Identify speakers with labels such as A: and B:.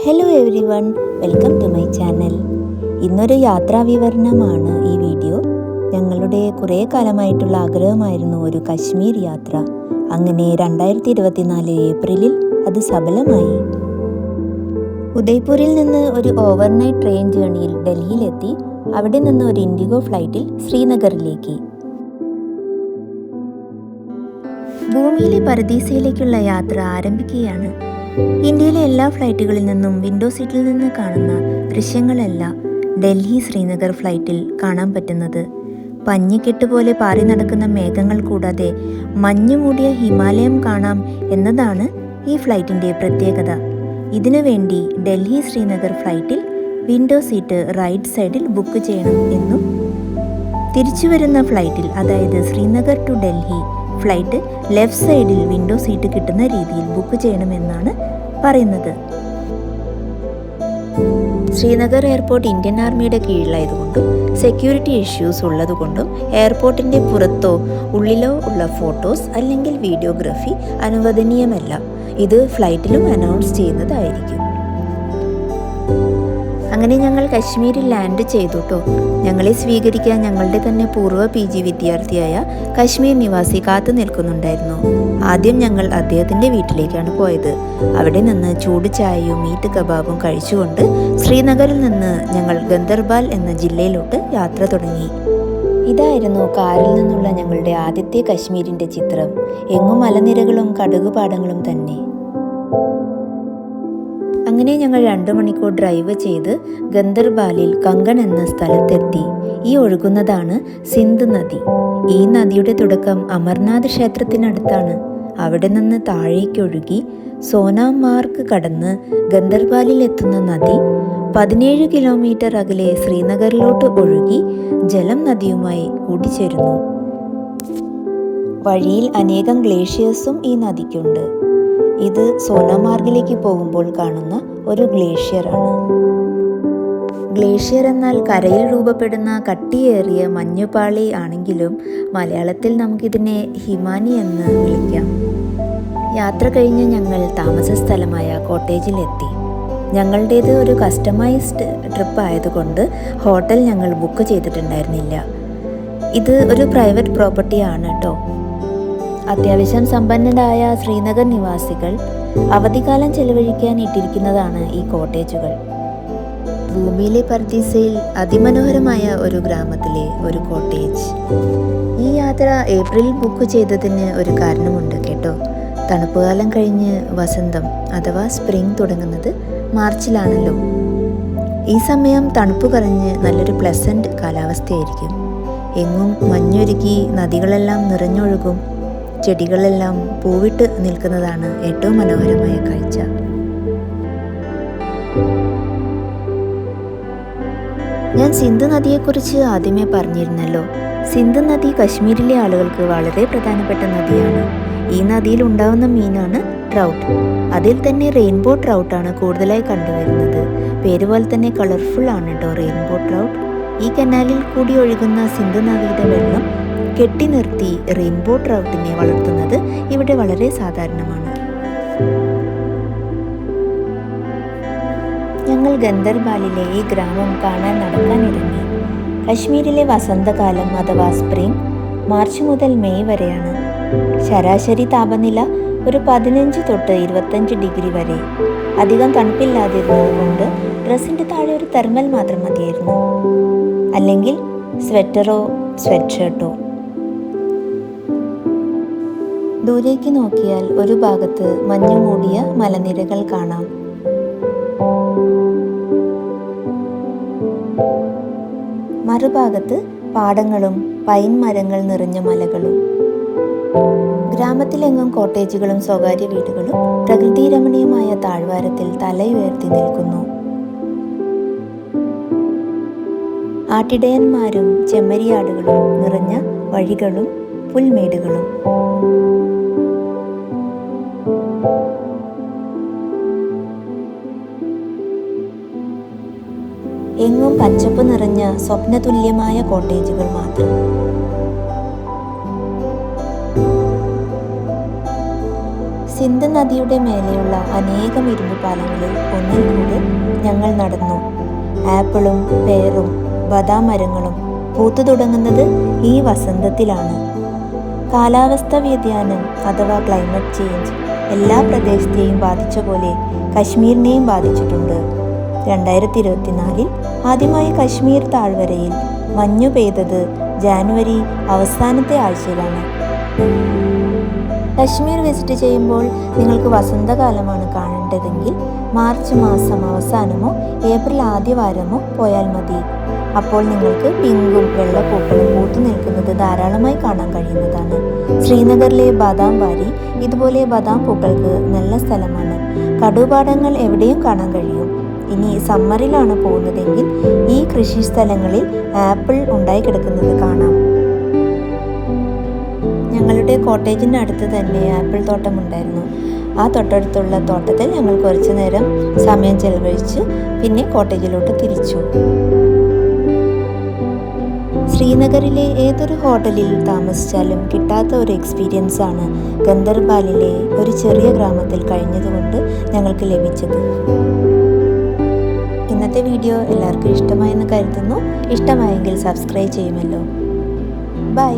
A: Hello everyone, welcome to my channel. ഇന്നൊരു യാത്രാ വിവരണമാണ് ഈ വീഡിയോ. ഞങ്ങളുടെ കുറേ കാലമായിട്ടുള്ള ആഗ്രഹമായിരുന്നു ഒരു കശ്മീർ യാത്ര. അങ്ങനെ 2024 ഏപ്രിലിൽ അത് സഫലമായി. ഉദയ്പൂരിൽ നിന്ന് ഒരു ഓവർനൈറ്റ് ട്രെയിൻ ജേണിയിൽ ഡൽഹിയിലെത്തി. അവിടെ നിന്ന് ഒരു ഇൻഡിഗോ ഫ്ലൈറ്റിൽ ശ്രീനഗറിലേക്ക്. ഭൂമിയിലെ പരദീസയിലേക്കുള്ള യാത്ര ആരംഭിക്കുകയാണ്. ഇന്ത്യയിലെ എല്ലാ ഫ്ലൈറ്റുകളിൽ നിന്നും വിൻഡോ സീറ്റിൽ നിന്ന് കാണുന്ന ദൃശ്യങ്ങളല്ല ഡൽഹി ശ്രീനഗർ ഫ്ലൈറ്റിൽ കാണാൻ പറ്റുന്നത്. പഞ്ഞിക്കെട്ട് പോലെ പാറി നടക്കുന്ന മേഘങ്ങൾ കൂടാതെ മഞ്ഞു മൂടിയ ഹിമാലയം കാണാം എന്നതാണ് ഈ ഫ്ലൈറ്റിൻ്റെ പ്രത്യേകത. ഇതിനു വേണ്ടി ഡൽഹി ശ്രീനഗർ ഫ്ലൈറ്റിൽ വിൻഡോ സീറ്റ് റൈറ്റ് സൈഡിൽ ബുക്ക് ചെയ്യണം എന്നും തിരിച്ചു വരുന്ന ഫ്ലൈറ്റിൽ, അതായത് Srinagar to Delhi flight left സൈഡിൽ വിൻഡോ സീറ്റ് കിട്ടുന്ന രീതിയിൽ ബുക്ക് ചെയ്യണമെന്നാണ് പറയുന്നത്. ശ്രീനഗർ എയർപോർട്ട് ഇന്ത്യൻ ആർമിയുടെ കീഴിലായതുകൊണ്ടും സെക്യൂരിറ്റി ഇഷ്യൂസ് ഉള്ളതുകൊണ്ടും എയർപോർട്ടിൻ്റെ പുറത്തോ ഉള്ളിലോ ഉള്ള ഫോട്ടോസ് അല്ലെങ്കിൽ വീഡിയോഗ്രാഫി അനുവദനീയമല്ല. ഇത് ഫ്ലൈറ്റിലും അനൗൺസ് ചെയ്യുന്നതായിരിക്കും. അങ്ങനെ ഞങ്ങൾ കശ്മീരിൽ ലാൻഡ് ചെയ്തു കേട്ടോ. ഞങ്ങളെ സ്വീകരിക്കാൻ ഞങ്ങളുടെ തന്നെ പൂർവ്വ PG വിദ്യാർത്ഥിയായ കശ്മീർ നിവാസി കാത്തു നിൽക്കുന്നുണ്ടായിരുന്നു. ആദ്യം ഞങ്ങൾ അദ്ദേഹത്തിൻ്റെ വീട്ടിലേക്കാണ് പോയത്. അവിടെ നിന്ന് ചൂട് ചായയും മീറ്റ് കബാബും കഴിച്ചുകൊണ്ട് ശ്രീനഗറിൽ നിന്ന് ഞങ്ങൾ ഗന്ദർബാൽ എന്ന ജില്ലയിലോട്ട് യാത്ര തുടങ്ങി. ഇതായിരുന്നു കാറിൽ നിന്നുള്ള ഞങ്ങളുടെ ആദ്യത്തെ കശ്മീരിൻ്റെ ചിത്രം. എങ്ങും മലനിരകളും കടുകുപാടങ്ങളും തന്നെ. അങ്ങനെ ഞങ്ങൾ 2 മണിക്കൂർ ഡ്രൈവ് ചെയ്ത് ഗന്ദർബാലിൽ കങ്കൺ എന്ന സ്ഥലത്തെത്തി. ഈ ഒഴുകുന്നതാണ് സിന്ധ് നദി. ഈ നദിയുടെ തുടക്കം അമർനാഥ് ക്ഷേത്രത്തിനടുത്താണ്. അവിടെ നിന്ന് താഴേക്കൊഴുകി സോനാമാർഗ് കടന്ന് ഗന്ദർബാലിൽ എത്തുന്ന നദി 17 കിലോമീറ്റർ അകലെ ശ്രീനഗറിലോട്ട് ഒഴുകി ജലം നദിയുമായി കൂടിച്ചേരുന്നു. വഴിയിൽ അനേകം ഗ്ലേഷ്യേഴ്സും ഈ നദിക്കുണ്ട്. ഇത് സോനാമാർഗിലേക്ക് പോകുമ്പോൾ കാണുന്ന ഒരു ഗ്ലേഷ്യറാണ്. ഗ്ലേഷ്യർ എന്നാൽ കരയിൽ രൂപപ്പെടുന്ന കട്ടിയേറിയ മഞ്ഞുപാളി ആണെങ്കിലും മലയാളത്തിൽ നമുക്കിതിനെ ഹിമാനി എന്ന് വിളിക്കാം. യാത്ര കഴിഞ്ഞ് ഞങ്ങൾ താമസ സ്ഥലമായ കോട്ടേജിലെത്തി. ഞങ്ങളുടേത് ഒരു കസ്റ്റമൈസ്ഡ് ട്രിപ്പ് ആയതുകൊണ്ട് ഹോട്ടൽ ഞങ്ങൾ ബുക്ക് ചെയ്തിട്ടുണ്ടായിരുന്നില്ല. ഇത് ഒരു പ്രൈവറ്റ് പ്രോപ്പർട്ടിയാണ് കേട്ടോ. അത്യാവശ്യം സമ്പന്നരായ ശ്രീനഗർ നിവാസികൾ അവധിക്കാലം ചെലവഴിക്കാൻ ഇട്ടിരിക്കുന്നതാണ് ഈ കോട്ടേജുകൾ. ഭൂമിയിലെ പർദീസയിൽ അതിമനോഹരമായ ഒരു ഗ്രാമത്തിലെ ഒരു കോട്ടേജ്. ഈ യാത്ര ഏപ്രിലിൽ ബുക്ക് ചെയ്തതിന് ഒരു കാരണമുണ്ട് കേട്ടോ. തണുപ്പുകാലം കഴിഞ്ഞ് വസന്തം അഥവാ സ്പ്രിംഗ് തുടങ്ങുന്നത് മാർച്ചിലാണല്ലോ. ഈ സമയം തണുപ്പ് കുറഞ്ഞ് നല്ലൊരു പ്ലസന്റ് കാലാവസ്ഥയായിരിക്കും. എങ്ങും മഞ്ഞൊരുക്കി നദികളെല്ലാം നിറഞ്ഞൊഴുകും. ചെടികളെല്ലാം പൂവിട്ട് നിൽക്കുന്നതാണ് ഏറ്റവും മനോഹരമായ കാഴ്ച. ഞാൻ സിന്ധ് നദിയെക്കുറിച്ച് ആദ്യമേ പറഞ്ഞിരുന്നല്ലോ. സിന്ധ് നദി കശ്മീരിലെ ആളുകൾക്ക് വളരെ പ്രധാനപ്പെട്ട നദിയാണ്. ഈ നദിയിൽ ഉണ്ടാവുന്ന മീനാണ് ട്രൗട്ട്. അതിൽ തന്നെ റെയിൻബോ ട്രൗട്ടാണ് കൂടുതലായി കണ്ടുവരുന്നത്. പേര് പോലെ തന്നെ കളർഫുൾ ആണ് കേട്ടോ റെയിൻബോ ട്രൗട്ട്. ഈ കനാലിൽ കൂടി ഒഴുകുന്ന സിന്ധ് നദിയുടെ വെള്ളം കെട്ടി നിർത്തി റെയിൻബോ ട്രൗട്ടിനെ വളർത്തുന്നത് ഇവിടെ വളരെ സാധാരണമാണ്. ഞങ്ങൾ ഗന്ദർബാലിലെ ഈ ഗ്രാമം കാണാൻ നടക്കാനിറങ്ങി. കശ്മീരിലെ വസന്തകാലം അഥവാ സ്പ്രിംഗ് മാർച്ച് മുതൽ മെയ് വരെയാണ്. ശരാശരി താപനില ഒരു 15 തൊട്ട് 25 ഡിഗ്രി വരെ. അധികം തണുപ്പില്ലാതിരുന്നത് കൊണ്ട് ഡ്രസ്സിൻ്റെ താഴെ ഒരു തെർമൽ മാത്രം മതിയായിരുന്നു, അല്ലെങ്കിൽ സ്വെറ്ററോ സ്വെറ്റ് ഷർട്ടോ. ദൂരേക്ക് നോക്കിയാൽ ഒരു ഭാഗത്ത് മഞ്ഞു മൂടിയ മലനിരകൾ കാണാം. മറുഭാഗത്ത് പാടങ്ങളും പൈൻ മരങ്ങൾ നിറഞ്ഞ മലകളും. ഗ്രാമത്തിലെങ്ങും കോട്ടേജുകളും സ്വകാര്യ വീടുകളും പ്രകൃതിരമണീയമായ താഴ്വാരത്തിൽ തലയുയർത്തി നിൽക്കുന്നു. ആട്ടിടയന്മാരും ചെമ്മരിയാടുകളും നിറഞ്ഞ വഴികളും പുൽമേടുകളും. എങ്ങും പച്ചപ്പ് നിറഞ്ഞ സ്വപ്നതുല്യമായ കോട്ടേജുകൾ മാത്രം. സിന്ധ് നദിയുടെ മേലെയുള്ള അനേകം ഇരുമ്പ് പാലങ്ങളിൽ ഒന്നിൽ കൂടെ ഞങ്ങൾ നടന്നു. ആപ്പിളും പേറും ബദാം മരങ്ങളും പൂത്തു തുടങ്ങുന്നത് ഈ വസന്തത്തിലാണ്. കാലാവസ്ഥാ വ്യതിയാനം അഥവാ ക്ലൈമറ്റ് ചേഞ്ച് എല്ലാ പ്രദേശത്തെയും ബാധിച്ച പോലെ കശ്മീരിനെയും ബാധിച്ചിട്ടുണ്ട്. 2024 ആദ്യമായി കശ്മീർ താഴ്വരയിൽ മഞ്ഞു പെയ്തത് ജാനുവരി അവസാനത്തെ ആഴ്ചയിലാണ്. കശ്മീർ വിസിറ്റ് ചെയ്യുമ്പോൾ നിങ്ങൾക്ക് വസന്തകാലമാണ് കാണേണ്ടതെങ്കിൽ മാർച്ച് മാസം അവസാനമോ ഏപ്രിൽ ആദ്യവാരമോ പോയാൽ മതി. അപ്പോൾ നിങ്ങൾക്ക് പിങ്കും വെള്ളപ്പൂക്കളും പൂത്തു നിൽക്കുന്നത് ധാരാളമായി കാണാൻ കഴിയുന്നതാണ്. ശ്രീനഗറിലെ ബദാം വാരി ഇതുപോലെ ബദാം പൂക്കൾക്ക് നല്ല സ്ഥലമാണ്. കടുപാടങ്ങൾ എവിടെയും കാണാൻ കഴിയും. ഇനി സമ്മറിലാണ് പോകുന്നതെങ്കിൽ ഈ കൃഷി സ്ഥലങ്ങളിൽ ആപ്പിൾ ഉണ്ടായി കിടക്കുന്നത് കാണാം. ഞങ്ങളുടെ കോട്ടേജിൻ്റെ അടുത്ത് തന്നെ ആപ്പിൾ തോട്ടമുണ്ടായിരുന്നു. ആ തൊട്ടടുത്തുള്ള തോട്ടത്തിൽ ഞങ്ങൾ കുറച്ചു നേരം സമയം ചെലവഴിച്ച് പിന്നെ കോട്ടേജിലോട്ട് തിരിച്ചു. ശ്രീനഗറിലെ ഏതൊരു ഹോട്ടലിൽ താമസിച്ചാലും കിട്ടാത്ത ഒരു എക്സ്പീരിയൻസ് ആണ് ഗന്ദർബാലിലെ ഒരു ചെറിയ ഗ്രാമത്തിൽ കഴിഞ്ഞതുകൊണ്ട് ഞങ്ങൾക്ക് ലഭിച്ചത്. ഇന്നത്തെ വീഡിയോ എല്ലാവർക്കും ഇഷ്ടമായെന്ന് കരുതുന്നു. ഇഷ്ടമായെങ്കിൽ സബ്സ്ക്രൈബ് ചെയ്യുമല്ലോ. ബൈ.